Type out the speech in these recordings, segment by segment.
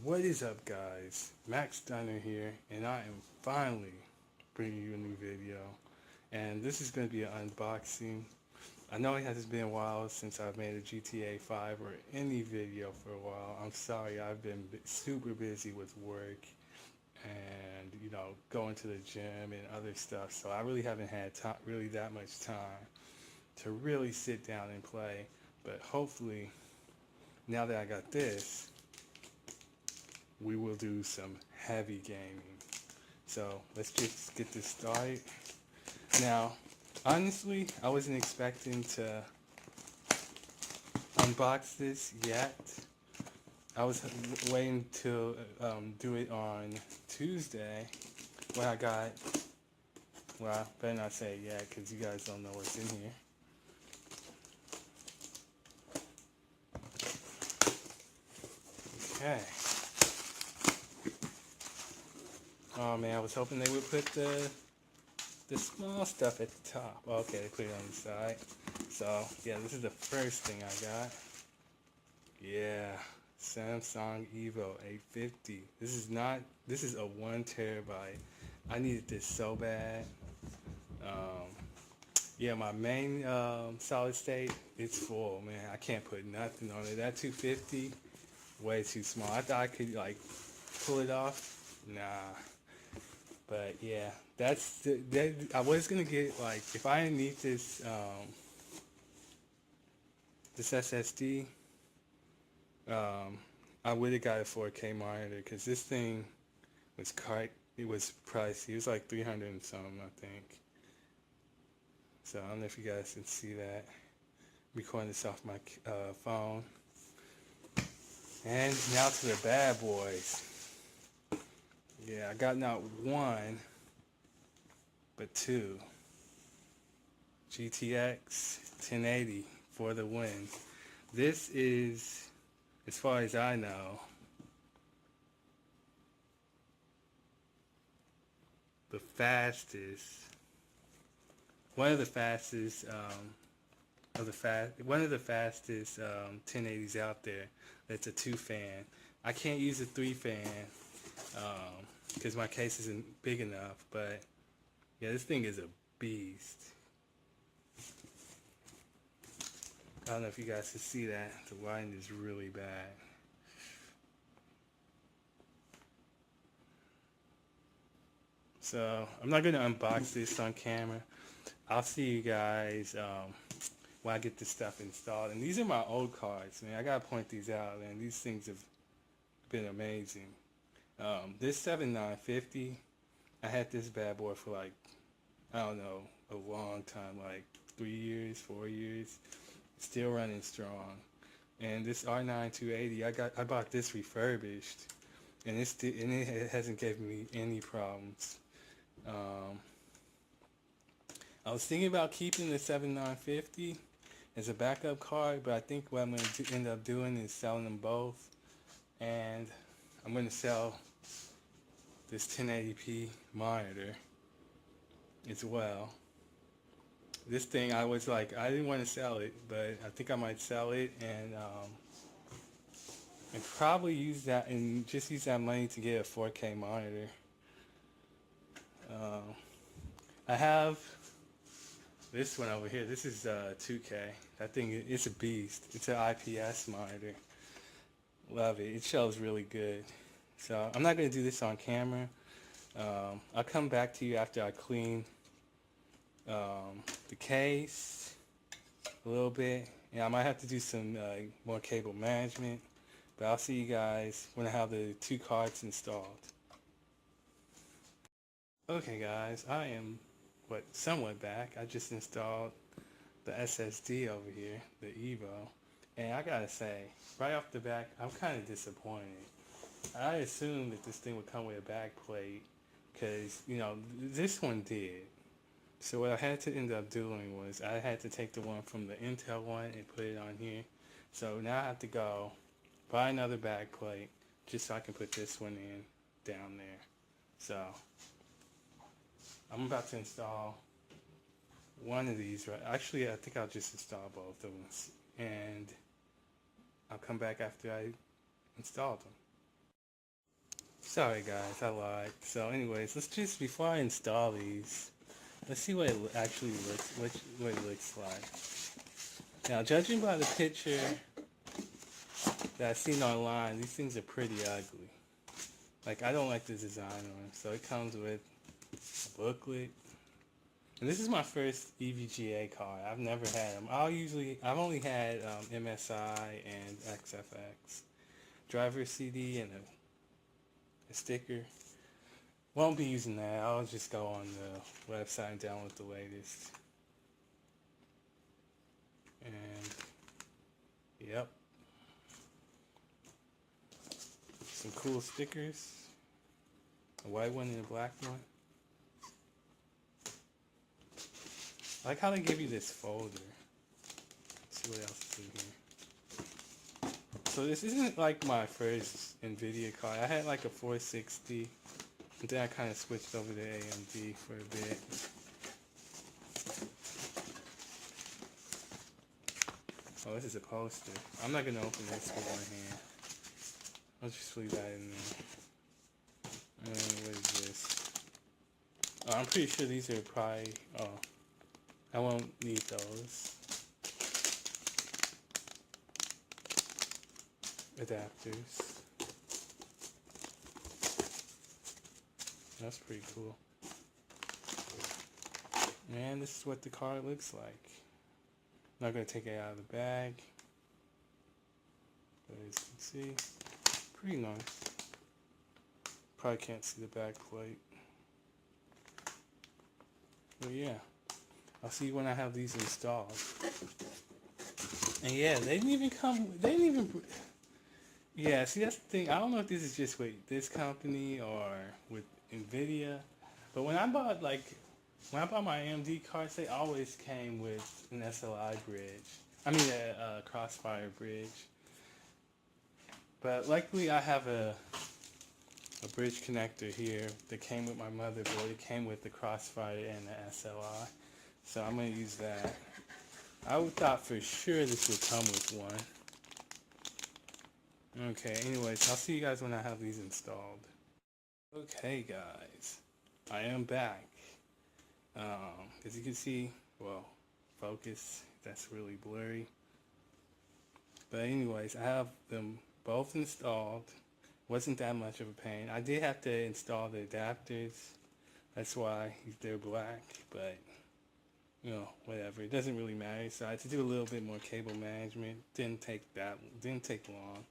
What is up, guys? Max Stunner here, and I am finally bringing you a new video. And this is going to be an unboxing. I know it has been a while since I've made a GTA 5 or any video for a while. I'm sorry, I've been super busy with work and, going to the gym and other stuff. So I really haven't had really that much time to really sit down and play. But hopefully, now that I got this, we will do some heavy gaming. So let's just get this started. Now, honestly, I wasn't expecting to unbox this yet. I was waiting to do it on Tuesday when I got, well, I better not say it yet because you guys don't know what's in here. Okay. Oh man, I was hoping they would put the small stuff at the top. Okay, they put it on the side. So yeah, this is the first thing I got. Yeah, Samsung Evo 850. This is a 1 terabyte. I needed this so bad. Yeah, my main solid state, it's full, man. I can't put nothing on it. That 250, way too small. I thought I could like pull it off. Nah. But yeah, I was gonna get, like, if I didn't need this this SSD, I would have got a 4K monitor because this thing was it was pricey. It was like 300 and something, I think. So I don't know if you guys can see that. I'm recording this off my phone. And now to the bad boys. Yeah, I got not one, but two. GTX 1080 for the win. This is, as far as I know, the fastest, one of the fastest 1080s out there. That's a 2-fan. I can't use a 3-fan. Because my case isn't big enough, but yeah, this thing is a beast. I don't know if you guys can see that. The lighting is really bad. So I'm not going to unbox this on camera. I'll see you guys when I get this stuff installed. And these are my old cards, man. I got to point these out, man. These things have been amazing. This 7950, I had this bad boy for like, I don't know, a long time, like 3 years, 4 years, still running strong. And this R9 280, I bought this refurbished, and it hasn't given me any problems. I was thinking about keeping the 7950 as a backup card, but I think what I'm going to end up doing is selling them both, and I'm going to sell this 1080p monitor as well. This thing, I was like, I didn't want to sell it, but I think I might sell it and probably use that money to get a 4K monitor. I have this one over here. This is 2K. That thing, it's a beast. It's an IPS monitor. Love it. It shows really good. So I'm not going to do this on camera. I'll come back to you after I clean the case a little bit. And I might have to do some more cable management. But I'll see you guys when I have the 2 cards installed. Okay guys, I am somewhat back. I just installed the SSD over here, the Evo. And I gotta say, right off the bat, I'm kind of disappointed. I assumed that this thing would come with a back plate because, this one did. So what I had to end up doing was I had to take the one from the Intel one and put it on here. So now I have to go buy another back plate just so I can put this one in down there. So I'm about to install one of these. Actually, I think I'll just install both of them. And I'll come back after I install them. Sorry guys, I lied. So anyways, let's just, before I install these, let's see what it actually looks, what it looks like. Now, judging by the picture that I've seen online, these things are pretty ugly. Like, I don't like the design on them. So it comes with a booklet. And this is my first EVGA card. I've never had them. I've only had MSI and XFX. Driver CD and a sticker. Won't be using that. I'll just go on the website and download the latest. And, yep. Some cool stickers. A white one and a black one. I like how they give you this folder. Let's see what else is in here. So this isn't like my first NVIDIA card. I had like a 460. And then I kind of switched over to AMD for a bit. Oh, this is a poster. I'm not going to open this with my hand. I'll just leave that in there. And what is this? Oh, I'm pretty sure these are probably... Oh, I won't need those. Adapters. That's pretty cool. And this is what the card looks like. I'm not going to take it out of the bag. But as you can see, pretty nice. Probably can't see the back plate. But yeah, I'll see you when I have these installed. And yeah, they didn't even, yeah, see that's the thing. I don't know if this is just with this company or with NVIDIA. But when I bought my AMD cards, they always came with an SLI bridge. I mean a Crossfire bridge. But luckily I have a bridge connector here that came with my motherboard. It came with the Crossfire and the SLI. So I'm going to use that. I thought for sure this would come with one. Okay, anyways, I'll see you guys when I have these installed. Okay guys, I am back. As you can see, well, focus, that's really blurry. But anyways, I have them both installed. Wasn't that much of a pain. I did have to install the adapters. That's why they're black, but you know, whatever. It doesn't really matter. So I had to do a little bit more cable management. Didn't take long.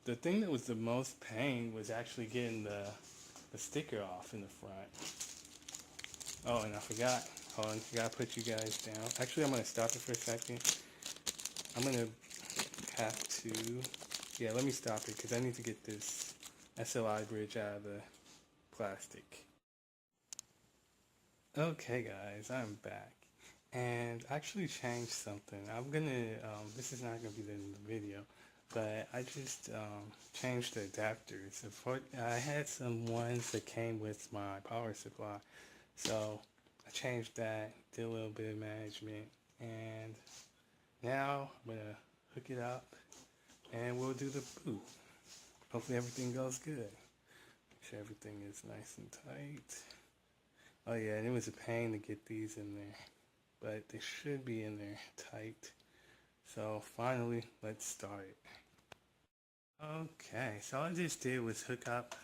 The thing that was the most pain was actually getting the sticker off in the front. Oh, and I forgot. Hold on, I gotta put you guys down. Actually, I'm gonna stop it for a second. I'm gonna have to, yeah, let me stop it because I need to get this SLI bridge out of the plastic. Okay guys, I'm back. And I actually changed something. I'm gonna, this is not gonna be in the video, but I just changed the adapters. I had some ones that came with my power supply. So I changed that, did a little bit of management, and now I'm gonna hook it up and we'll do the boot. Hopefully everything goes good. Make sure everything is nice and tight. Oh yeah, and it was a pain to get these in there, but they should be in there tight. So finally, let's start. Okay, so all I just did was hook up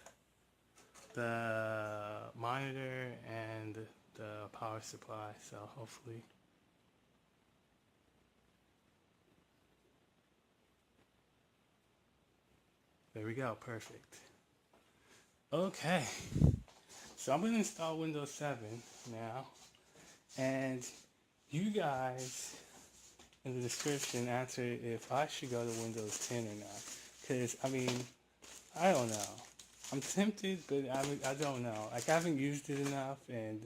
the monitor and the power supply, so hopefully there we go, perfect. Okay, so I'm going to install Windows 7 now, and you guys in the description answer if I should go to Windows 10 or not, because I mean, I don't know. I'm tempted, but I don't know. Like, I haven't used it enough, and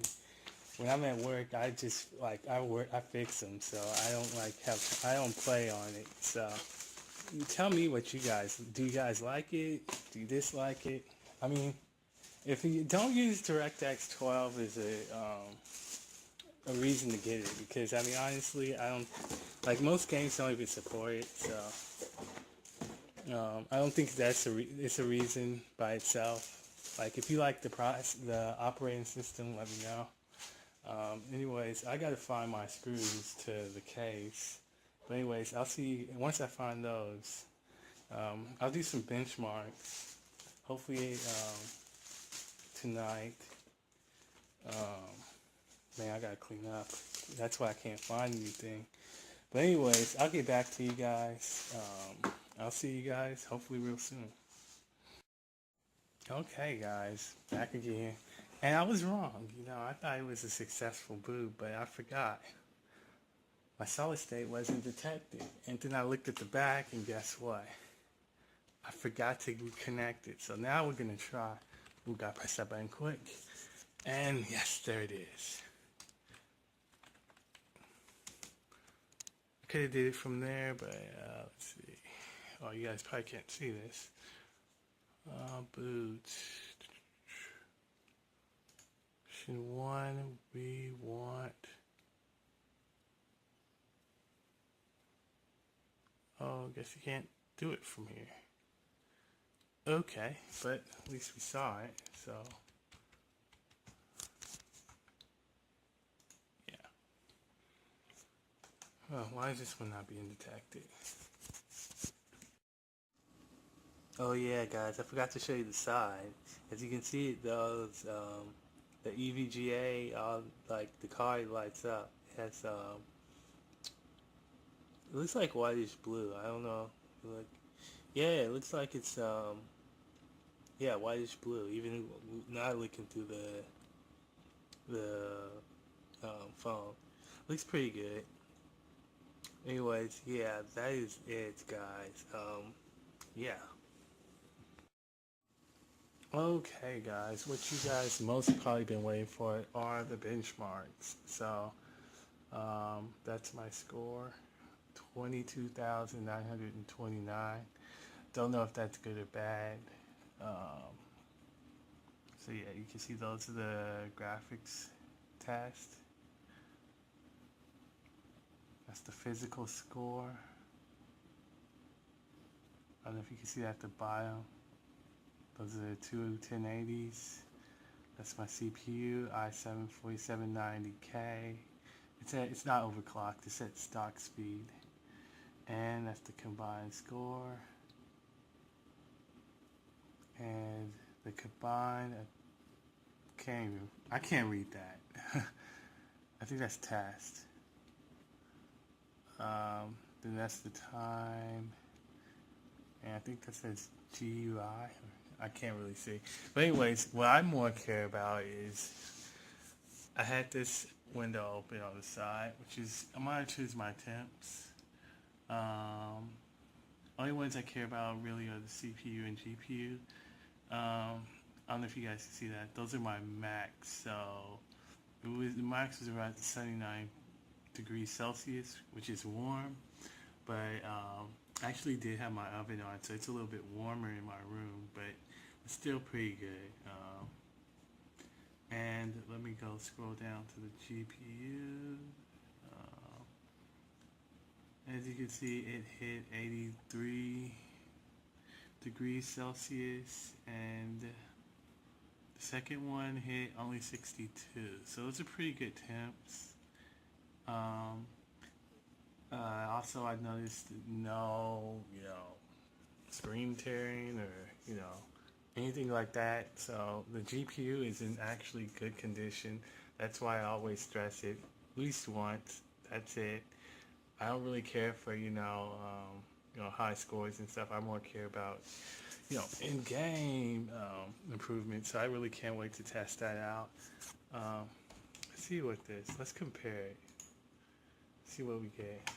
when I'm at work, I just, like, I fix them, so I don't play on it. So, tell me what you guys, do you guys like it? Do you dislike it? I mean, if you don't use DirectX 12 as a reason to get it, because, I mean, honestly, I don't, like, most games don't even support it, so. I don't think that's it's a reason by itself. Like if you like the operating system, let me know. Anyways, I gotta find my screws to the case. But anyways, I'll see once I find those. I'll do some benchmarks. Hopefully tonight. Um, Man, I gotta clean up. That's why I can't find anything. But anyways, I'll get back to you guys. I'll see you guys hopefully real soon. Okay, guys, back again. And I was wrong. I thought it was a successful boot, but I forgot. My solid state wasn't detected. And then I looked at the back, and guess what? I forgot to reconnect it. So now we're gonna try. We gotta press that button quick. And yes, there it is. I could have did it from there, but let's see. Oh, you guys probably can't see this. Boots. Option 1, we want. Oh, I guess you can't do it from here. Okay, but at least we saw it, so. Yeah. Oh, why is this one not being detected? Oh yeah, guys, I forgot to show you the side. As you can see, those the EVGA, like the car lights up. It has it looks like whitish blue. I don't know. Like, yeah, it looks like it's yeah, whitish blue. Even not looking through the phone, looks pretty good. Anyways, yeah, that is it, guys. Yeah. Okay, guys, what you guys most probably been waiting for are the benchmarks. So, that's my score, 22,929. Don't know if that's good or bad. So yeah, you can see those are the graphics test. That's the physical score. I don't know if you can see that at the bottom. Those are the two 1080s. That's my CPU, i7-4790K. It's not overclocked, it's at stock speed. And that's the combined score. And the combined, I can't read that. I think that's test. Then that's the time. And I think that says GUI. I can't really see. But anyways, what I more care about is I had this window open on the side, which is I'm gonna choose my temps. Only ones I care about really are the CPU and GPU. I don't know if you guys can see that. Those are my max. So the max was around 79 degrees Celsius, which is warm. But I actually did have my oven on, so it's a little bit warmer in my room, but it's still pretty good. And let me go scroll down to the GPU. As you can see, it hit 83 degrees Celsius, and the second one hit only 62. So those are pretty good temps. Also, I noticed no, screen tearing or, anything like that. So the GPU is in actually good condition. That's why I always stress it at least once. That's it. I don't really care for, high scores and stuff. I more care about, in-game improvements. So I really can't wait to test that out. Let's see what let's compare it. See what we get.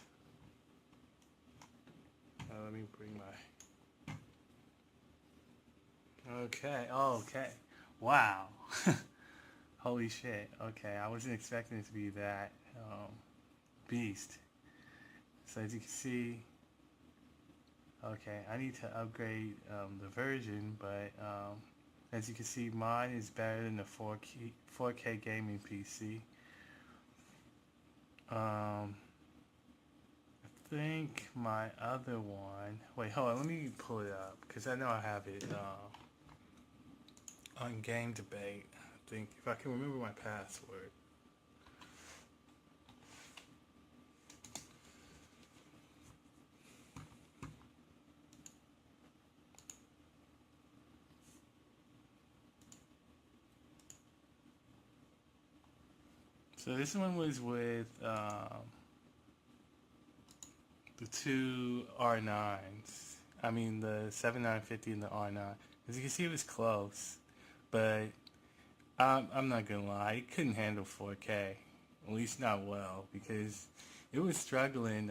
Let me bring my. Okay. Oh, okay. Wow. Holy shit. Okay, I wasn't expecting it to be that beast. So as you can see, okay, I need to upgrade the version, but as you can see, mine is better than the 4K gaming PC. think my other one. Wait, hold on. Let me pull it up because I know I have it on Game Debate. I think if I can remember my password. So this one was with the two R9s. I mean the 7950 and the R9. As you can see, it was close, but I'm not gonna lie, it couldn't handle 4K, at least not well, because it was struggling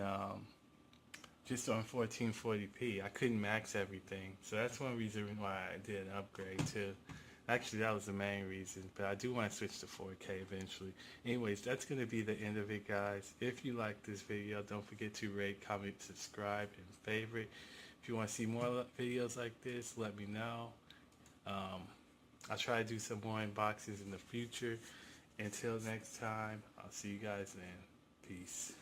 just on 1440p. I couldn't max everything, so that's one reason why I did an upgrade too. Actually, that was the main reason, but I do want to switch to 4K eventually. Anyways, that's going to be the end of it, guys. If you like this video, don't forget to rate, comment, subscribe, and favorite. If you want to see more videos like this, let me know. I'll try to do some more unboxings in the future. Until next time, I'll see you guys then. Peace.